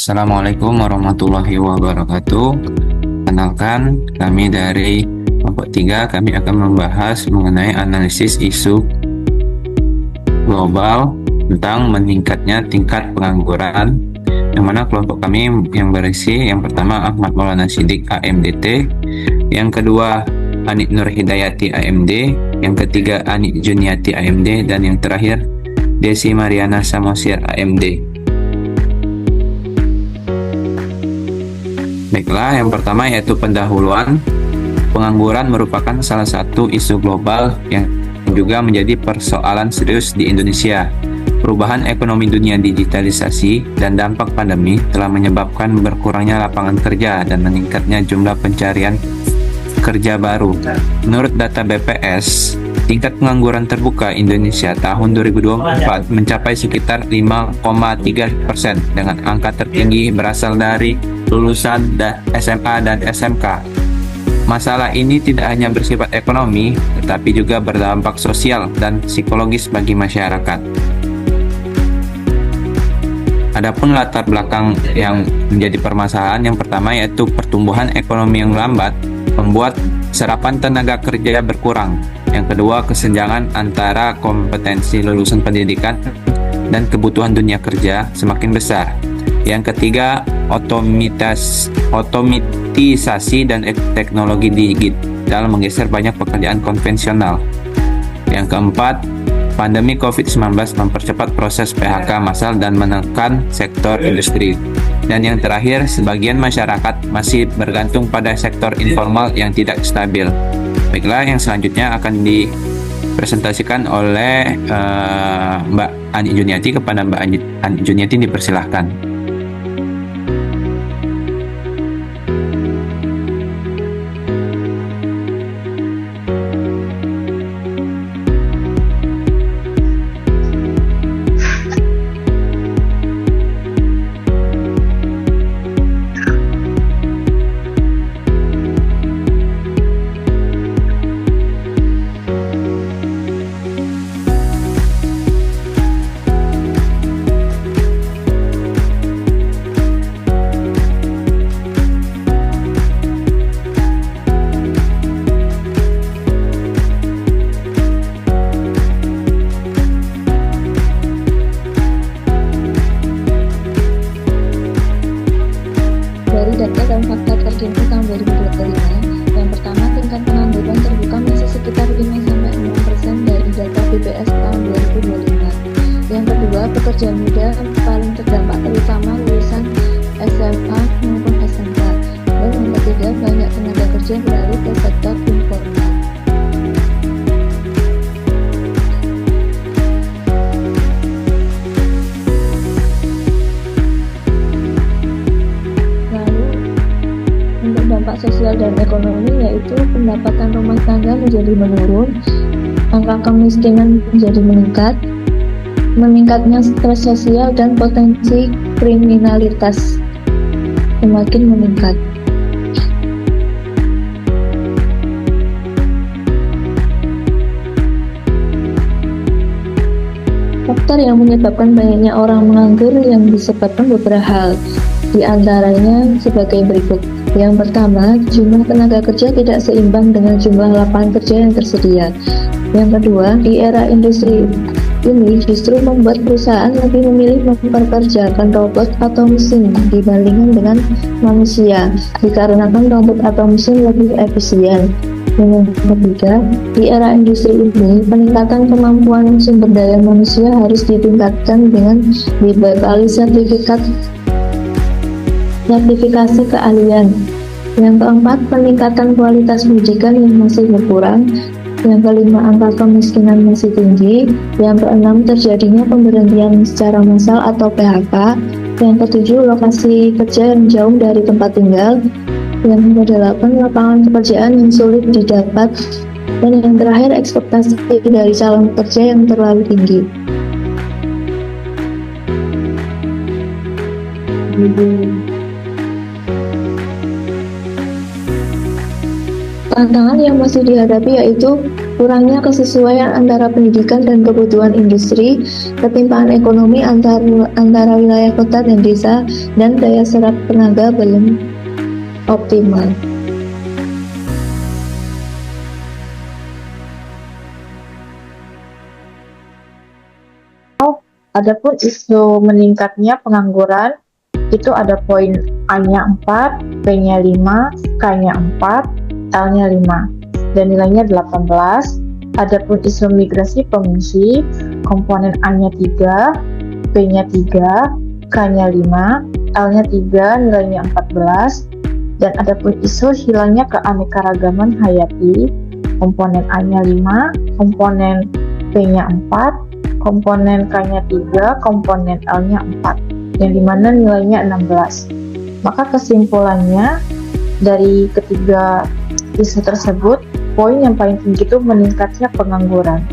Assalamualaikum warahmatullahi wabarakatuh. Kenalkan, kami dari kelompok 3, kami akan membahas mengenai analisis isu global tentang meningkatnya tingkat pengangguran, yang mana kelompok kami yang berisi yang pertama Ahmad Maulana Siddiq AMDT, yang kedua Anik Nur Hidayati AMD, yang ketiga Anik Juniati AMD, dan yang terakhir Desi Mariana Samosir AMD. Baiklah, yang pertama yaitu pendahuluan. Pengangguran merupakan salah satu isu global yang juga menjadi persoalan serius di Indonesia. Perubahan ekonomi dunia, digitalisasi, dan dampak pandemi telah menyebabkan berkurangnya lapangan kerja dan meningkatnya jumlah pencarian kerja baru. Menurut data BPS, tingkat pengangguran terbuka Indonesia tahun 2024 mencapai sekitar 5,3%, dengan angka tertinggi berasal dari lulusan SMA dan SMK. Masalah ini tidak hanya bersifat ekonomi, tetapi juga berdampak sosial dan psikologis bagi masyarakat. Adapun latar belakang yang menjadi permasalahan, yang pertama yaitu pertumbuhan ekonomi yang lambat membuat serapan tenaga kerja berkurang. Yang kedua, kesenjangan antara kompetensi lulusan pendidikan dan kebutuhan dunia kerja semakin besar. Yang ketiga, otomatisasi dan teknologi digital menggeser banyak pekerjaan konvensional. Yang keempat, pandemi COVID-19 mempercepat proses PHK massal dan menekan sektor industri. Dan yang terakhir, sebagian masyarakat masih bergantung pada sektor informal yang tidak stabil. Baiklah, yang selanjutnya akan dipresentasikan oleh Mbak Anik Juniati. Kepada Mbak Anik Juniati dipersilahkan. Data dan fakta terkini tahun 2025. Yang pertama, tingkat pengangguran terbuka masih sekitar 5-6% dari data BPS tahun 2025. Yang kedua, pekerja muda paling terdampak, terutama lulusan SMA maupun SMK. Dan yang ketiga, banyak tenaga kerja beralih ke sektor informal. Dampak sosial dan ekonomi yaitu pendapatan rumah tangga menjadi menurun, angka kemiskinan menjadi meningkat, meningkatnya stres sosial dan potensi kriminalitas semakin meningkat. Faktor yang menyebabkan banyaknya orang menganggur yang disebabkan beberapa hal, di antaranya sebagai berikut. Yang pertama, jumlah tenaga kerja tidak seimbang dengan jumlah lapangan kerja yang tersedia. Yang kedua, di era industri ini justru membuat perusahaan lebih memilih mempekerjakan robot atau mesin dibandingkan dengan manusia, dikarenakan robot atau mesin lebih efisien. Yang ketiga, di era industri ini, peningkatan kemampuan sumber daya manusia harus ditingkatkan dengan dibekali sertifikasi keahlian. Yang keempat, peningkatan kualitas pendidikan yang masih berkurang. Yang kelima, angka kemiskinan masih tinggi. Yang keenam, terjadinya pemberhentian secara massal atau PHK. Yang ketujuh, lokasi kerja yang jauh dari tempat tinggal. Yang kedelapan, lapangan pekerjaan yang sulit didapat. Dan yang terakhir, ekspektasi dari calon pekerja yang terlalu tinggi. Tantangan yang masih dihadapi yaitu Kurangnya kesesuaian antara pendidikan dan kebutuhan industri, ketimpangan ekonomi antara wilayah kota dan desa, dan daya serap tenaga belum optimal. Adapun isu meningkatnya pengangguran, itu ada poin A-nya 4, B-nya 5, K-nya 4, L-nya 5, dan nilainya 18. Adapun isu migrasi pengungsi, komponen A-nya 3, B-nya 3, K-nya 5, L-nya 3, nilainya 14. Dan adapun isu hilangnya keanekaragaman hayati, komponen A-nya 5, komponen B-nya 4, komponen K-nya 3, komponen L-nya 4, yang dimana nilainya 16. Maka kesimpulannya dari ketiga isu tersebut, poin yang paling tinggi itu meningkatnya pengangguran.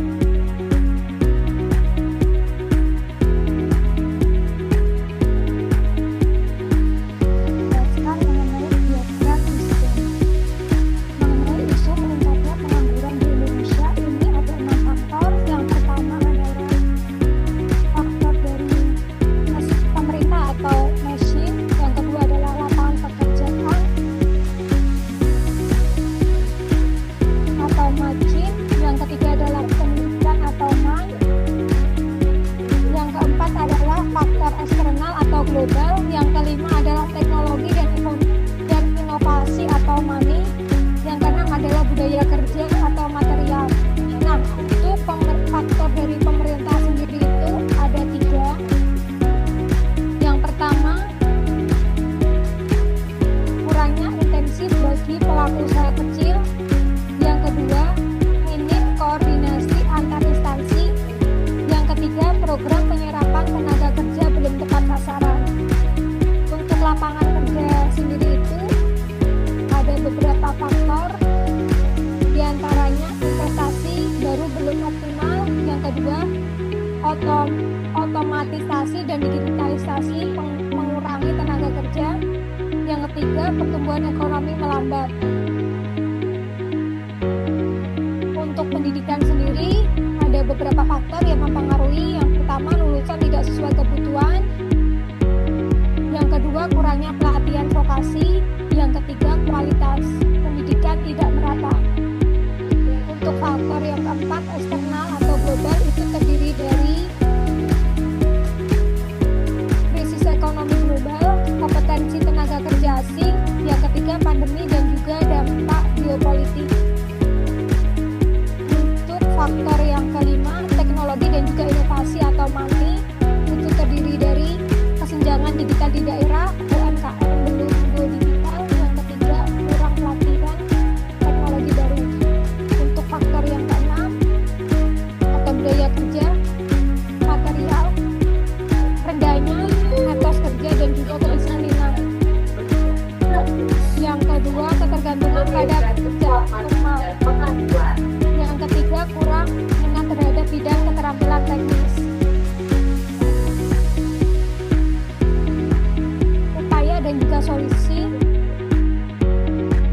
Global, yang kelima adalah teknologi dan inovasi atau money, yang keenam adalah budaya kerja atau material. Nah, untuk faktor dari pemerintah sendiri itu ada 3. Yang pertama, kurangnya intensif bagi pelaku usaha kecil. Yang kedua, minim koordinasi antar instansi. Yang ketiga, program penyerapan tenaga kerja belum tepat sasaran. Untuk lapangan kerja sendiri itu ada beberapa faktor, diantaranya investasi baru belum optimal. Yang kedua, otomatisasi dan digitalisasi mengurangi tenaga kerja. Yang ketiga, pertumbuhan ekonomi melambat. Untuk pendidikan sendiri ada beberapa faktor yang mempengaruhi. Yang pertama, lulusan tidak sesuai kebutuhan. Yang kedua, kurangnya pelatihan vokasi. Yang ketiga, kualitas pendidikan tidak merata. Untuk faktor yang keempat, eksternal atau global, itu terdiri dari krisis ekonomi global, kompetensi tenaga kerja asing. Yang ketiga, pandemi dan juga dampak geopolitik. Untuk faktor yang kelima, teknologi dan juga inovasi atau money, itu terdiri dari kesenjangan digital di daerah, UMKM belum go digital. Yang ketiga, kurang pelatihan teknologi baru. Untuk faktor yang keenam atau budaya kerja, material, rendahnya etos kerja dan juga kedisiplinan. Yang kedua, ketergantungan pada kerja formal. Yang ketiga, kurang minat terhadap bidang keterampilan teknis. Upaya dan juga solusi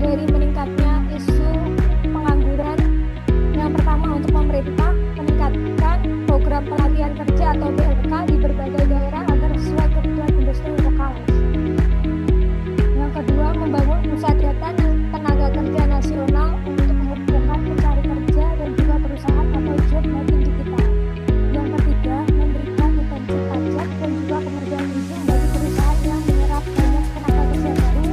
dari meningkatnya isu pengangguran. Yang pertama, untuk pemerintah meningkatkan program pelatihan kerja atau BLK di berbagai daerah agar sesuai kebutuhan industri lokal. Yang kedua, membangun pusat data tenaga kerja nasional untuk menghubungkan pencari kerja dan juga perusahaan atau job mapping digital. Yang ketiga, memberikan insentif pajak dan juga pengerjaan izin bagi perusahaan yang menyerap banyak tenaga kerja baru.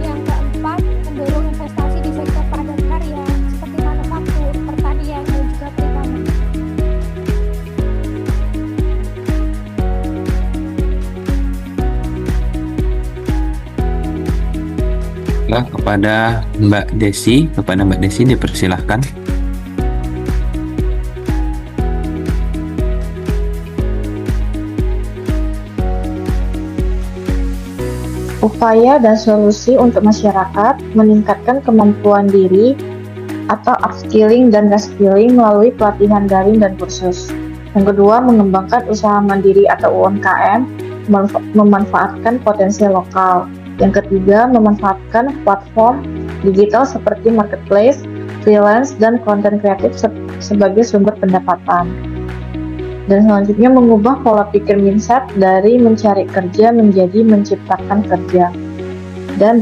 Yang keempat, mendorong investasi di sektor padat karya seperti manufaktur, pertanian, dan juga perikanan. Kepada Mbak Desi dipersilahkan. Upaya dan solusi untuk masyarakat meningkatkan kemampuan diri atau upskilling dan reskilling melalui pelatihan daring dan kursus. Yang kedua, mengembangkan usaha mandiri atau UMKM, memanfaatkan potensi lokal. Yang ketiga, memanfaatkan platform digital seperti marketplace freelance, dan konten kreatif sebagai sumber pendapatan. Dan selanjutnya mengubah pola pikir mindset dari mencari kerja menjadi menciptakan kerja. Dan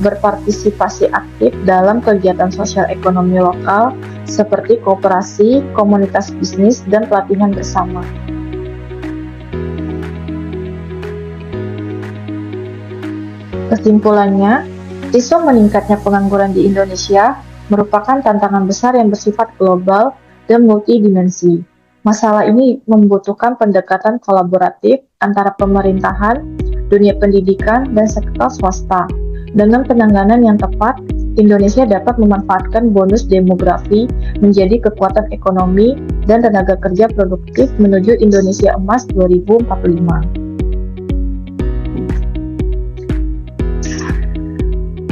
berpartisipasi aktif dalam kegiatan sosial ekonomi lokal seperti koperasi, komunitas bisnis, dan pelatihan bersama. Kesimpulannya, isu meningkatnya pengangguran di Indonesia merupakan tantangan besar yang bersifat global dan multidimensi. Masalah ini membutuhkan pendekatan kolaboratif antara pemerintahan, dunia pendidikan, dan sektor swasta. Dengan penanganan yang tepat, Indonesia dapat memanfaatkan bonus demografi menjadi kekuatan ekonomi dan tenaga kerja produktif menuju Indonesia Emas 2045.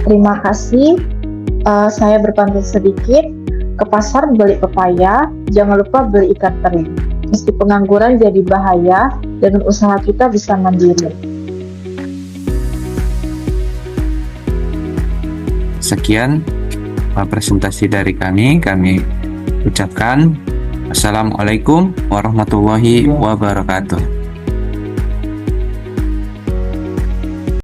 Terima kasih. Saya berpantun sedikit. Ke pasar beli pepaya, jangan lupa beli ikan teri. Meski pengangguran jadi bahaya, dengan usaha kita bisa mandiri. Sekian presentasi dari kami ucapkan Assalamualaikum warahmatullahi wabarakatuh.